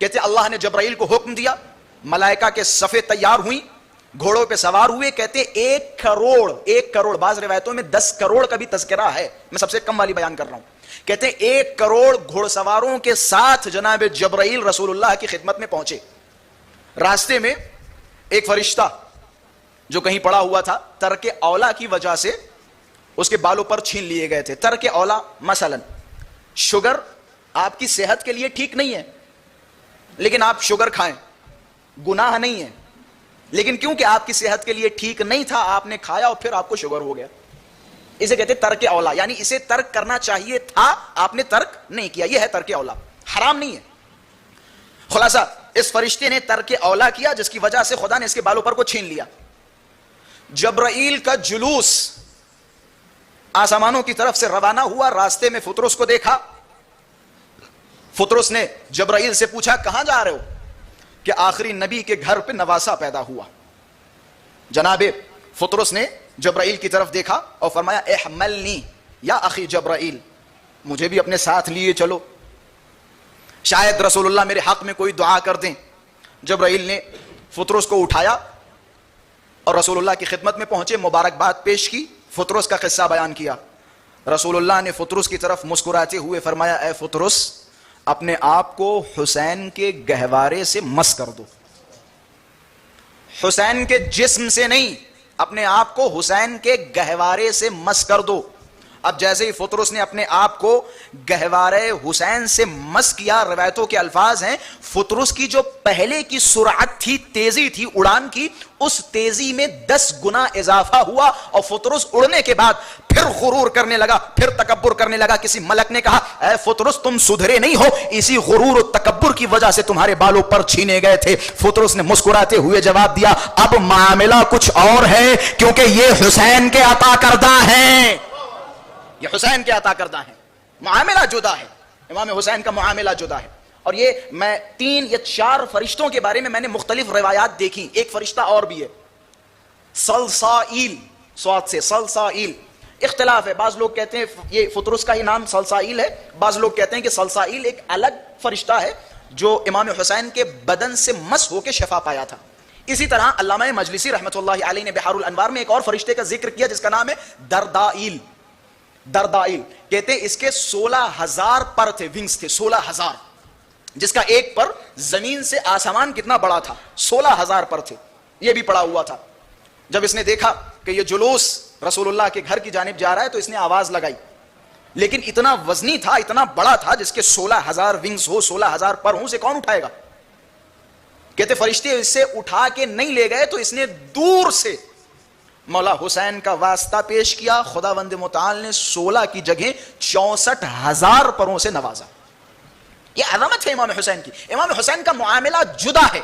کہتے اللہ نے جبرائیل کو حکم دیا, ملائکہ کے صفیں تیار ہوئیں, گھوڑوں پہ سوار ہوئے. کہتے 1 کروڑ, بعض روایتوں میں 10 کروڑ کا بھی تذکرہ ہے, میں سب سے کم والی بیان کر رہا ہوں. کہتے 1 کروڑ گھوڑ سواروں کے ساتھ جناب جبرائیل رسول اللہ کی خدمت میں پہنچے. راستے میں ایک فرشتہ جو کہیں پڑا ہوا تھا, ترک اولا کی وجہ سے اس کے بالوں پر چھین لیے گئے تھے. ترک اولا مثلا شوگر آپ کی صحت کے لیے ٹھیک نہیں ہے, لیکن آپ شوگر کھائیں, گناہ نہیں ہے, لیکن کیونکہ آپ کی صحت کے لیے ٹھیک نہیں تھا آپ نے کھایا اور پھر آپ کو شوگر ہو گیا. اسے کہتے ترک اولا, یعنی اسے ترک کرنا چاہیے تھا, آپ نے ترک نہیں کیا, یہ ہے ترک اولا, حرام نہیں ہے. خلاصہ اس فرشتے نے ترک اولا کیا, جس کی وجہ سے خدا نے اس کے بالوں پر کو چھین لیا. جبرائیل کا جلوس آسمانوں کی طرف سے روانہ ہوا. راستے میں فطرس کو دیکھا. فطرس نے جبرائیل سے پوچھا کہاں جا رہے ہو؟ کہ آخری نبی کے گھر پہ نواسا پیدا ہوا. جناب فطرس نے جبرائیل کی طرف دیکھا اور فرمایا احملنی یا اخی جبرائیل, مجھے بھی اپنے ساتھ لیے چلو, شاید رسول اللہ میرے حق میں کوئی دعا کر دیں. جبرائیل نے فطرس کو اٹھایا اور رسول اللہ کی خدمت میں پہنچے, مبارکباد پیش کی, فطرس کا قصہ بیان کیا. رسول اللہ نے فطرس کی طرف مسکراتے ہوئے فرمایا اے فطرس, اپنے آپ کو حسین کے گہوارے سے مس کر دو. حسین کے جسم سے نہیں, اپنے آپ کو حسین کے گہوارے سے مس کر دو. اب جیسے ہی فطرس نے اپنے آپ کو گہوارے حسین سے مس کیا, روایتوں کے الفاظ ہیں فطرس کی جو پہلے کی سرعت تھی, تیزی تھی اڑان کی, اس تیزی میں 10 گنا اضافہ ہوا, اور فطرس اڑنے کے بعد پھر غرور کرنے لگا, پھر تکبر کرنے لگا. کسی ملک نے کہا اے فطرس تم سدھرے نہیں ہو, اسی غرور و تکبر کی وجہ سے تمہارے بالوں پر چھینے گئے تھے. فطرس نے مسکراتے ہوئے جواب دیا اب معاملہ کچھ اور ہے, کیونکہ یہ حسین کے عطا کردہ ہیں, یہ حسین کے عطا کردہ ہیں, معاملہ جدا ہے, امام حسین کا معاملہ جدا ہے. اور یہ میں 3 یا 4 فرشتوں کے بارے میں نے مختلف روایات دیکھی. ایک فرشتہ اور بھی ہے سلسائیل, سواد سے سلسائیل, اختلاف ہے. بعض لوگ کہتے ہیں یہ فطرس کا ہی نام سلسائیل ہے, بعض لوگ کہتے ہیں کہ سلسائیل ایک الگ فرشتہ ہے جو امام حسین کے بدن سے مس ہو کے شفا پایا تھا. اسی طرح علامہ مجلسی رحمۃ اللہ علیہ نے بحار الانوار میں ایک اور فرشتے کا ذکر کیا جس کا نام ہے دردائیل. دردائیل کہتے اس کے 16,000 پر تھے, ونگز تھے 16,000, جس کا ایک پر زمین سے آسمان کتنا بڑا تھا, 16,000 پر تھے. یہ بھی پڑا ہوا تھا. جب اس نے دیکھا کہ یہ جلوس رسول اللہ کے گھر کی جانب جا رہا ہے تو اس نے آواز لگائی, لیکن اتنا وزنی تھا, اتنا بڑا تھا, جس کے 16,000 ونگز ہو, 16,000 پر ہوں, اسے کون اٹھائے گا؟ کہتے فرشتے اس سے اٹھا کے نہیں لے گئے تو اس نے دور سے مولا حسین کا واسطہ پیش کیا. خداوند متعال نے 16 کی جگہ 64,000 پروں سے نوازا. یہ عظمت ہے امام حسین کی. امام حسین کا معاملہ جدا ہے.